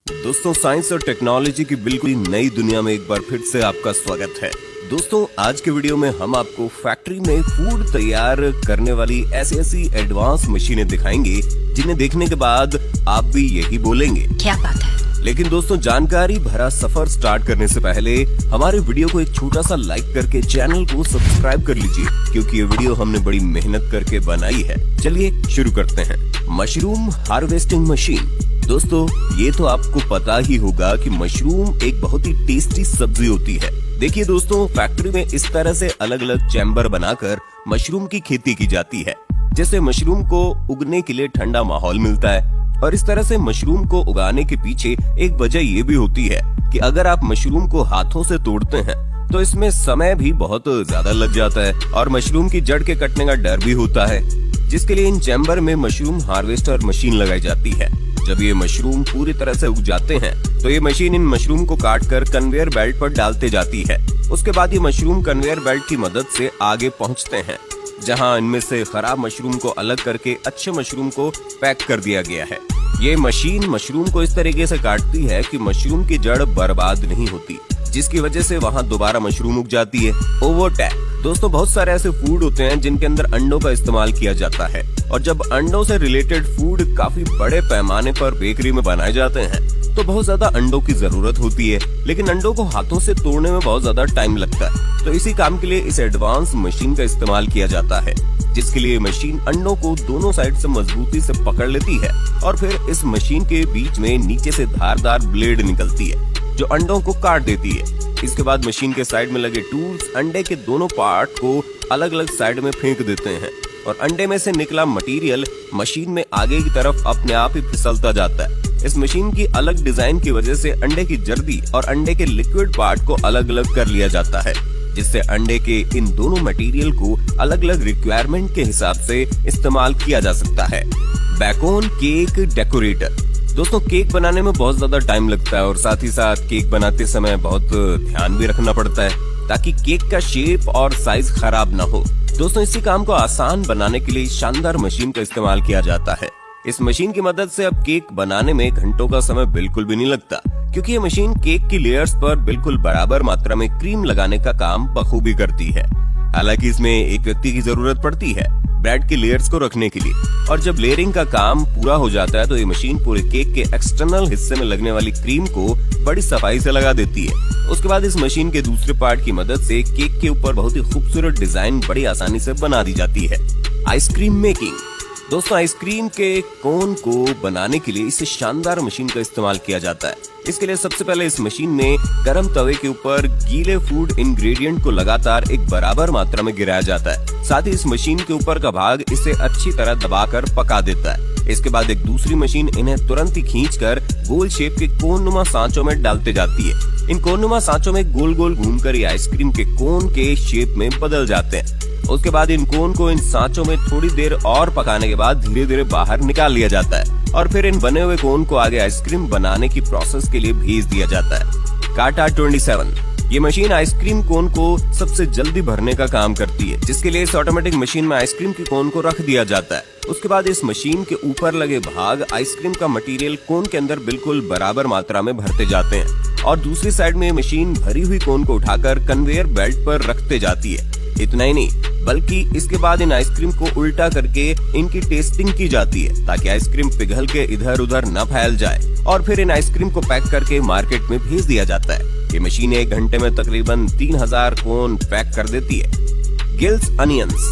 दोस्तों, साइंस और टेक्नोलॉजी की बिल्कुल नई दुनिया में एक बार फिर से आपका स्वागत है। दोस्तों, आज के वीडियो में हम आपको फैक्ट्री में फूड तैयार करने वाली ऐसी एडवांस मशीनें दिखाएंगे जिन्हें देखने के बाद आप भी यही बोलेंगे, क्या बात है। लेकिन दोस्तों, जानकारी भरा सफर स्टार्ट करने से पहले हमारे वीडियो को एक छोटा सा लाइक करके चैनल को सब्सक्राइब कर लीजिए, क्योंकि ये वीडियो हमने बड़ी मेहनत करके बनाई है। चलिए शुरू करते हैं। Mushroom harvesting machine. दोस्तों, ये तो आपको पता ही होगा कि मशरूम एक बहुत ही टेस्टी सब्जी होती है। देखिए दोस्तों, फैक्ट्री में इस तरह से अलग अलग चैम्बर बनाकर मशरूम की खेती की जाती है, जिससे मशरूम को उगने के लिए ठंडा माहौल मिलता है। और इस तरह से मशरूम को उगाने के पीछे एक वजह ये भी होती है कि अगर आप मशरूम को हाथों से तोड़ते हैं तो इसमें समय भी बहुत ज्यादा लग जाता है और मशरूम की जड़ के कटने का डर भी होता है, जिसके लिए इन चैम्बर में मशरूम हार्वेस्टर मशीन लगाई जाती है। जब ये मशरूम पूरी तरह से उग जाते हैं तो ये मशीन इन मशरूम को काटकर कन्वेयर बेल्ट पर डालते जाती है। उसके बाद ये मशरूम कन्वेयर बेल्ट की मदद से आगे पहुंचते हैं, जहां इनमें से खराब मशरूम को अलग करके अच्छे मशरूम को पैक कर दिया गया है। ये मशीन मशरूम को इस तरीके से काटती है कि मशरूम की जड़ बर्बाद नहीं होती, जिसकी वजह से वहाँ दोबारा मशरूम उग जाती है। ओवरटेक। दोस्तों, बहुत सारे ऐसे फूड होते हैं जिनके अंदर अंडों का इस्तेमाल किया जाता है, और जब अंडों से रिलेटेड फूड काफी बड़े पैमाने पर बेकरी में बनाए जाते हैं तो बहुत ज्यादा अंडों की जरूरत होती है, लेकिन अंडों को हाथों से तोड़ने में बहुत ज्यादा टाइम लगता है। तो इसी काम के लिए इस एडवांस मशीन का इस्तेमाल किया जाता है, जिसके लिए मशीन अंडों को दोनों साइड से मजबूती से पकड़ लेती है और फिर इस मशीन के बीच में नीचे से धारदार ब्लेड निकलती है जो अंडों को काट देती है। इसके बाद मशीन के साइड में लगे टूल्स अंडे के दोनों पार्ट को अलग अलग साइड में फेंक देते हैं और अंडे में से निकला मटेरियल मशीन में आगे की तरफ अपने आप ही फिसलता जाता है। इस मशीन की अलग डिजाइन की वजह से अंडे की जर्दी और अंडे के लिक्विड पार्ट को अलग अलग कर लिया जाता है, जिससे अंडे के इन दोनों मटेरियल को अलग अलग रिक्वायरमेंट के हिसाब से इस्तेमाल किया जा सकता है। Bacon cake decorator. दोस्तों, केक बनाने में बहुत ज्यादा टाइम लगता है और साथ ही साथ केक बनाते समय बहुत ध्यान भी रखना पड़ता है ताकि केक का शेप और साइज खराब ना हो। दोस्तों, इसी काम को आसान बनाने के लिए शानदार मशीन का इस्तेमाल किया जाता है। इस मशीन की मदद से अब केक बनाने में घंटों का समय बिल्कुल भी नहीं लगता, क्योंकि ये मशीन केक की लेयर्स पर बिल्कुल बराबर मात्रा में क्रीम लगाने का काम बखूबी करती है। हालांकि इसमें एक व्यक्ति की जरूरत पड़ती है ब्रेड की लेयर्स को रखने के लिए, और जब लेयरिंग का काम पूरा हो जाता है तो ये मशीन पूरे केक के एक्सटर्नल हिस्से में लगने वाली क्रीम को बड़ी सफाई से लगा देती है। उसके बाद इस मशीन के दूसरे पार्ट की मदद से केक के ऊपर बहुत ही खूबसूरत डिजाइन बड़ी आसानी से बना दी जाती है। Ice cream making. दोस्तों, आइसक्रीम के कोन को बनाने के लिए इस शानदार मशीन का इस्तेमाल किया जाता है। इसके लिए सबसे पहले इस मशीन में गरम तवे के ऊपर गीले फूड इंग्रेडिएंट को लगातार एक बराबर मात्रा में गिराया जाता है। साथ ही इस मशीन के ऊपर का भाग इसे अच्छी तरह दबाकर पका देता है। इसके बाद एक दूसरी मशीन इन्हें तुरंत ही खींचकर गोल शेप के कोननुमा सांचों में डालते जाती है। इन कोननुमा सांचों में गोल गोल घूमकर ये आइसक्रीम के कोन के शेप में बदल जाते हैं। उसके बाद इन कोन को इन सांचों में थोड़ी देर और पकाने के बाद धीरे धीरे बाहर निकाल लिया जाता है और फिर इन बने हुए कोन को आगे आइसक्रीम बनाने की प्रोसेस के लिए भेज दिया जाता है। काटा 27। ये मशीन आइसक्रीम कोन को सबसे जल्दी भरने का काम करती है, जिसके लिए इस ऑटोमेटिक मशीन में आइसक्रीम के कोन को रख दिया जाता है। उसके बाद इस मशीन के ऊपर लगे भाग आइसक्रीम का मटेरियल कोन के अंदर बिल्कुल बराबर मात्रा में भरते जाते हैं और दूसरी साइड में मशीन भरी हुई कोन को उठाकर कन्वेयर बेल्ट पर रखते जाती है। इतना ही नहीं, बल्कि इसके बाद इन आइसक्रीम को उल्टा करके इनकी टेस्टिंग की जाती है ताकि आइसक्रीम पिघल के इधर उधर न फैल जाए, और फिर इन आइसक्रीम को पैक करके मार्केट में भेज दिया जाता है। ये मशीन 1 घंटे में तकरीबन 3000 कोन पैक कर देती है। Gills onions.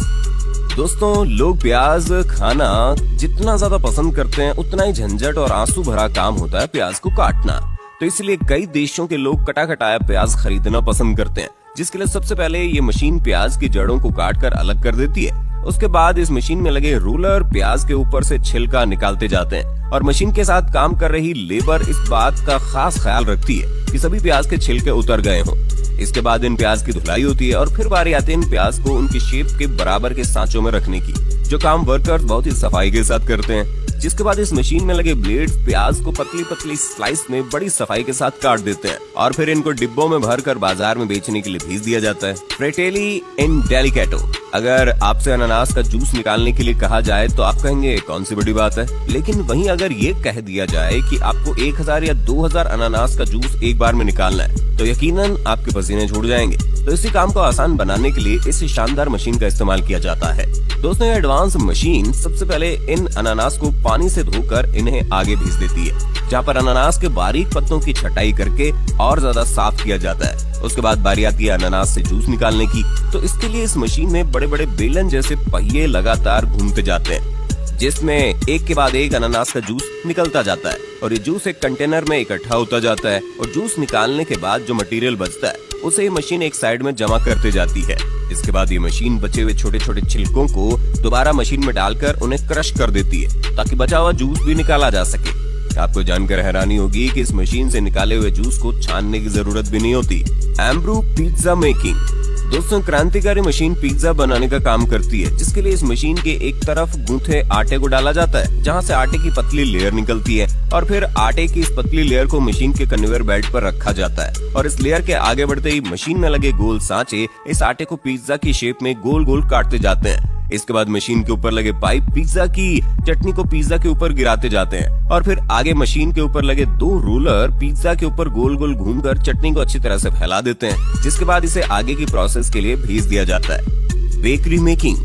दोस्तों, लोग प्याज खाना जितना ज्यादा पसंद करते हैं उतना ही झंझट और आंसू भरा काम होता है प्याज को काटना। तो इसलिए कई देशों के लोग कटा कटाया प्याज खरीदना पसंद करते हैं, जिसके लिए सबसे पहले ये मशीन प्याज की जड़ों को काट कर अलग कर देती है। उसके बाद इस मशीन में लगे रोलर प्याज के ऊपर से छिलका निकालते जाते हैं और मशीन के साथ काम कर रही लेबर इस बात का खास ख्याल रखती है कि सभी प्याज के छिलके उतर गए हों। इसके बाद इन प्याज की धुलाई होती है और फिर बारी आती है इन प्याज को उनकी शेप के बराबर के सांचों में रखने की, जो काम वर्कर्स बहुत ही सफाई के साथ करते हैं। जिसके बाद इस मशीन में लगे ब्लेड्स प्याज को पतली पतली स्लाइस में बड़ी सफाई के साथ काट देते हैं और फिर इनको डिब्बों में भरकर बाजार में बेचने के लिए भेज दिया जाता है। फ्रेटेली इन डेलिकेटो। अगर आपसे अनानास का जूस निकालने के लिए कहा जाए तो आप कहेंगे कौन सी बड़ी बात है, लेकिन वहीं अगर ये कह दिया जाए कि आपको 1000 या 2000 अनानास का जूस एक बार में निकालना है तो यकीनन आपके पसीने छूट जाएंगे। तो इसी काम को आसान बनाने के लिए इस शानदार मशीन का इस्तेमाल किया जाता है। दोस्तों, ये एडवांस मशीन सबसे पहले इन अनानास को पानी से धोकर इन्हें आगे भेज देती है, जहाँ पर अनानास के बारीक पत्तों की छटाई करके और ज्यादा साफ किया जाता है। उसके बाद बारी आती है अनानास से जूस निकालने की। तो इसके लिए इस मशीन में बड़े बड़े बेलन जैसे पहिए लगातार घूमते जाते हैं, जिसमें एक के बाद एक अनानास का जूस निकलता जाता है और ये जूस एक कंटेनर में इकट्ठा होता जाता है। और जूस निकालने के बाद जो मटेरियल बचता है उसे ये मशीन एक साइड में जमा करते जाती है। इसके बाद ये मशीन बचे हुए छोटे छोटे छिलकों को दोबारा मशीन में डालकर उन्हें क्रश कर देती है, ताकि बचा हुआ जूस भी निकाला जा सके। आपको जानकर हैरानी होगी कि इस मशीन से निकाले हुए जूस को छानने की जरूरत भी नहीं होती। एम्ब्रू पिज्जा मेकिंग। दोस्तों, क्रांतिकारी मशीन पिज्जा बनाने का काम करती है, जिसके लिए इस मशीन के एक तरफ गूंथे आटे को डाला जाता है, जहां से आटे की पतली लेयर निकलती है और फिर आटे की इस पतली लेयर को मशीन के कन्वेयर बेल्ट पर रखा जाता है। और इस लेयर के आगे बढ़ते ही मशीन में लगे गोल सांचे इस आटे को पिज्जा की शेप में गोल गोल काटते जाते हैं। इसके बाद मशीन के ऊपर लगे पाइप पिज्जा की चटनी को पिज्जा के ऊपर गिराते जाते हैं और फिर आगे मशीन के ऊपर लगे 2 रोलर पिज्जा के ऊपर गोल गोल घूमकर चटनी को अच्छी तरह से फैला देते हैं, जिसके बाद इसे आगे की प्रोसेस के लिए भेज दिया जाता है। Bakery making.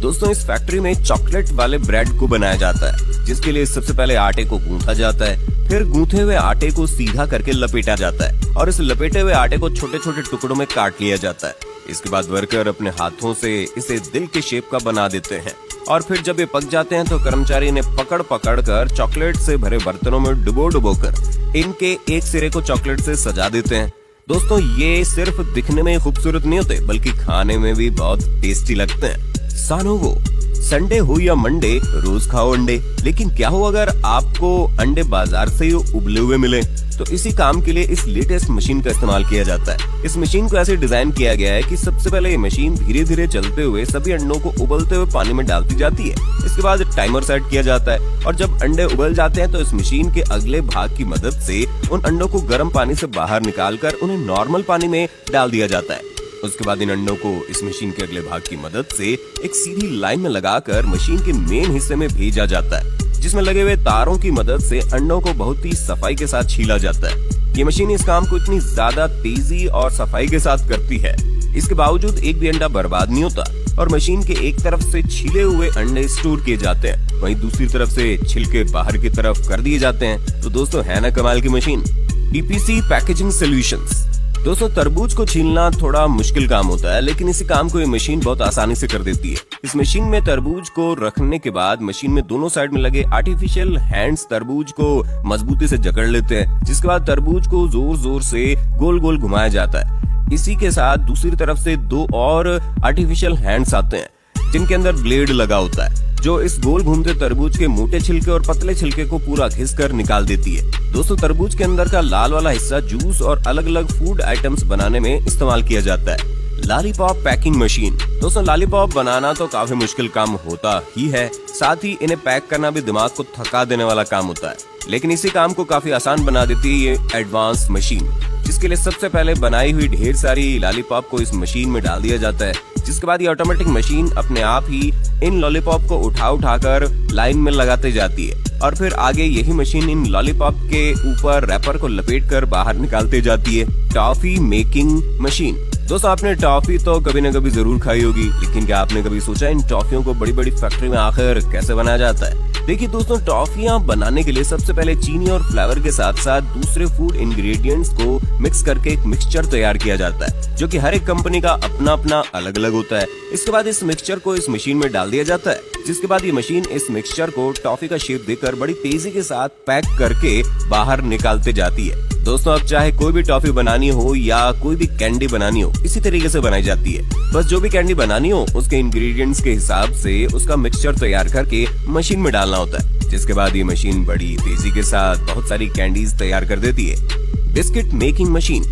दोस्तों, इस फैक्ट्री में चॉकलेट वाले ब्रेड को बनाया जाता है, जिसके लिए सबसे पहले आटे को गूंथा जाता है, फिर गूंथे हुए आटे को सीधा करके लपेटा जाता है और इस लपेटे हुए आटे को छोटे छोटे टुकड़ों में काट लिया जाता है। इसके बाद वर्कर अपने हाथों से इसे दिल के शेप का बना देते हैं और फिर जब ये पक जाते हैं तो कर्मचारी इन्हें पकड़ पकड़ कर चॉकलेट से भरे बर्तनों में डुबो डुबो कर इनके एक सिरे को चॉकलेट से सजा देते हैं। दोस्तों, ये सिर्फ दिखने में खूबसूरत नहीं होते, बल्कि खाने में भी बहुत टेस्टी लगते हैं। सानोवो। संडे हो या मंडे, रोज खाओ अंडे। लेकिन क्या हो अगर आपको अंडे बाजार से ही उबले हुए मिले? तो इसी काम के लिए इस लेटेस्ट मशीन का इस्तेमाल किया जाता है। इस मशीन को ऐसे डिजाइन किया गया है कि सबसे पहले ये मशीन धीरे धीरे चलते हुए सभी अंडों को उबलते हुए पानी में डालती जाती है। इसके बाद टाइमर सेट किया जाता है और जब अंडे उबल जाते हैं तो इस मशीन के अगले भाग की मदद से उन अंडों को गर्म पानी से बाहर निकालकर उन्हें नॉर्मल पानी में डाल दिया जाता है। उसके बाद इन अंडों को इस मशीन के अगले भाग की मदद से एक सीधी लाइन में लगाकर मशीन के मेन हिस्से में भेजा जाता है, जिसमें लगे हुए तारों की मदद से अंडों को बहुत ही सफाई के साथ छीला जाता है। ये मशीन इस काम को इतनी ज्यादा तेजी और सफाई के साथ करती है, इसके बावजूद एक भी अंडा बर्बाद नहीं होता और मशीन के एक तरफ से छीले हुए अंडे स्टोर किए जाते हैं, वहीं दूसरी तरफ से छिलके बाहर की तरफ कर दिए जाते हैं। तो दोस्तों, है ना कमाल की मशीन। TPC packaging solutions. दोस्तों, तरबूज को छीलना थोड़ा मुश्किल काम होता है, लेकिन इसी काम को ये मशीन बहुत आसानी से कर देती है। इस मशीन में तरबूज को रखने के बाद मशीन में दोनों साइड में लगे आर्टिफिशियल हैंड्स तरबूज को मजबूती से जकड़ लेते हैं, जिसके बाद तरबूज को जोर जोर से गोल गोल घुमाया जाता है। इसी के साथ दूसरी तरफ से 2 और आर्टिफिशियल हैंड्स आते हैं, जिनके अंदर ब्लेड लगा होता है, जो इस गोल घूमते तरबूज के मोटे छिलके और पतले छिलके को पूरा घिसकर निकाल देती है। दोस्तों, तरबूज के अंदर का लाल वाला हिस्सा जूस और अलग अलग फूड आइटम्स बनाने में इस्तेमाल किया जाता है। Lollipop packing machine. दोस्तों, लॉलीपॉप बनाना तो काफी मुश्किल काम होता ही है, साथ ही इन्हें पैक करना भी दिमाग को थका देने वाला काम होता है, लेकिन इसी काम को काफी आसान बना देती है ये एडवांस मशीन, जिसके लिए सबसे पहले बनाई हुई ढेर सारी लॉलीपॉप को इस मशीन में डाल दिया जाता है, जिसके बाद ये ऑटोमेटिक मशीन अपने आप ही इन लॉलीपॉप को उठाकर लाइन में लगाते जाती है और फिर आगे यही मशीन इन लॉलीपॉप के ऊपर रैपर को लपेटकर बाहर निकालते जाती है। Toffee making machine. दोस्तों, आपने टॉफी तो कभी न कभी जरूर खाई होगी, लेकिन क्या आपने कभी सोचा इन टॉफियों को बड़ी बड़ी फैक्ट्री में आखिर कैसे बनाया जाता है? देखिए दोस्तों, टॉफियां बनाने के लिए सबसे पहले चीनी और फ्लेवर के साथ साथ दूसरे फूड इंग्रेडिएंट्स को मिक्स करके एक मिक्सचर तैयार किया जाता है, जो कि हर एक कंपनी का अपना अपना अलग अलग होता है। इसके बाद इस मिक्सचर को इस मशीन में डाल दिया जाता है, जिसके बाद ये मशीन इस मिक्सचर को टॉफी का शेप देकर बड़ी तेजी के साथ पैक करके बाहर निकालते जाती है। दोस्तों, अब चाहे कोई भी टॉफी बनानी हो या कोई भी कैंडी बनानी हो, इसी तरीके से बनाई जाती है। बस जो भी कैंडी बनानी हो उसके इंग्रेडिएंट्स के हिसाब से उसका मिक्सचर तैयार करके मशीन में डालना होता है, जिसके बाद ये मशीन बड़ी तेजी के साथ बहुत सारी कैंडीज तैयार कर देती है। Biscuit making machine.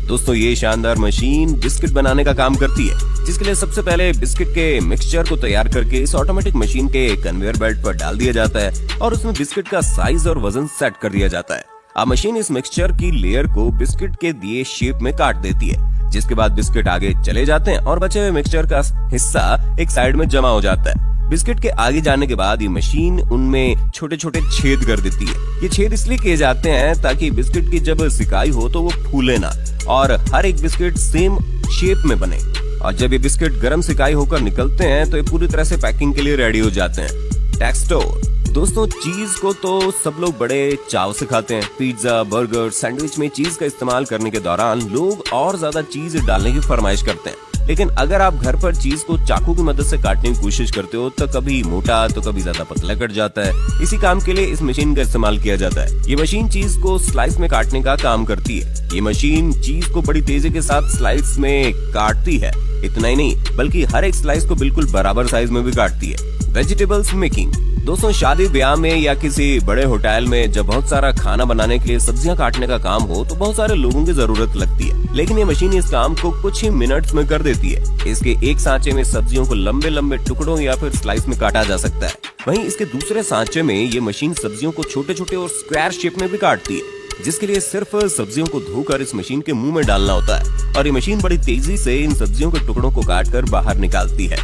दोस्तों, ये शानदार मशीन बिस्किट बनाने का काम करती है, जिसके लिए सबसे पहले बिस्किट के मिक्सचर को तैयार करके इस ऑटोमेटिक मशीन के कन्वेयर बेल्ट पर डाल दिया जाता है और उसमें बिस्किट का साइज और वजन सेट कर दिया जाता है। अब मशीन इस मिक्सचर की लेयर को बिस्किट के दिए शेप में काट देती है, जिसके बाद बिस्किट आगे चले जाते हैं और बचे हुए मिक्सचर का हिस्सा एक साइड में जमा हो जाता है। बिस्किट के आगे जाने के बाद ये मशीन उनमें छोटे छोटे छेद कर देती है। ये छेद इसलिए किए जाते हैं ताकि बिस्किट की जब सिकाई हो तो वो फूले ना और हर एक बिस्किट सेम शेप में बने। और जब ये बिस्किट गर्म सिकाई होकर निकलते हैं तो ये पूरी तरह से पैकिंग के लिए रेडी हो जाते हैं। टेक्सटोर दोस्तों, चीज को तो सब लोग बड़े चाव से खाते हैं। पिज्जा, बर्गर, सैंडविच में चीज का इस्तेमाल करने के दौरान लोग और ज्यादा चीज डालने की फरमाइश करते हैं। लेकिन अगर आप घर पर चीज को चाकू की मदद से काटने की कोशिश करते हो तो कभी मोटा तो कभी ज्यादा पतला कट जाता है। इसी काम के लिए इस मशीन का इस्तेमाल किया जाता है। ये मशीन चीज को स्लाइस में काटने का काम करती है। ये मशीन चीज को बड़ी तेजी के साथ स्लाइस में काटती है। इतना ही नहीं बल्कि हर एक स्लाइस को बिल्कुल बराबर साइज में भी काटती है। वेजिटेबल्स मेकिंग दोस्तों, शादी ब्याह में या किसी बड़े होटल में जब बहुत सारा खाना बनाने के लिए सब्जियां काटने का काम हो तो बहुत सारे लोगों की जरूरत लगती है। लेकिन ये मशीन इस काम को कुछ ही मिनट्स में कर देती है। इसके एक सांचे में सब्जियों को लंबे लंबे टुकड़ों या फिर स्लाइस में काटा जा सकता है। वहीं इसके दूसरे सांचे में ये मशीन सब्जियों को छोटे छोटे और स्क्वायर शेप में भी काटती है, जिसके लिए सिर्फ सब्जियों को धोकर इस मशीन के मुंह में डालना होता है और ये मशीन बड़ी तेजी से इन सब्जियों के टुकड़ों को काटकर बाहर निकालती है।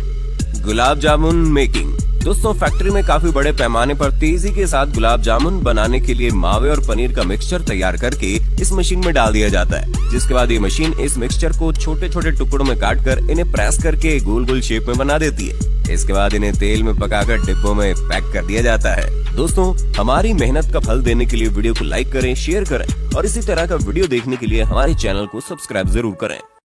गुलाब जामुन मेकिंग दोस्तों, फैक्ट्री में काफी बड़े पैमाने पर तेजी के साथ गुलाब जामुन बनाने के लिए मावे और पनीर का मिक्सचर तैयार करके इस मशीन में डाल दिया जाता है, जिसके बाद ये मशीन इस मिक्सचर को छोटे छोटे टुकड़ों में काटकर इन्हें प्रेस करके गोल गोल शेप में बना देती है। इसके बाद इन्हें तेल में पकाकर डिब्बों में पैक कर दिया जाता है। दोस्तों, हमारी मेहनत का फल देने के लिए वीडियो को लाइक करें, शेयर करें और इसी तरह का वीडियो देखने के लिए हमारे चैनल को सब्सक्राइब जरूर करें।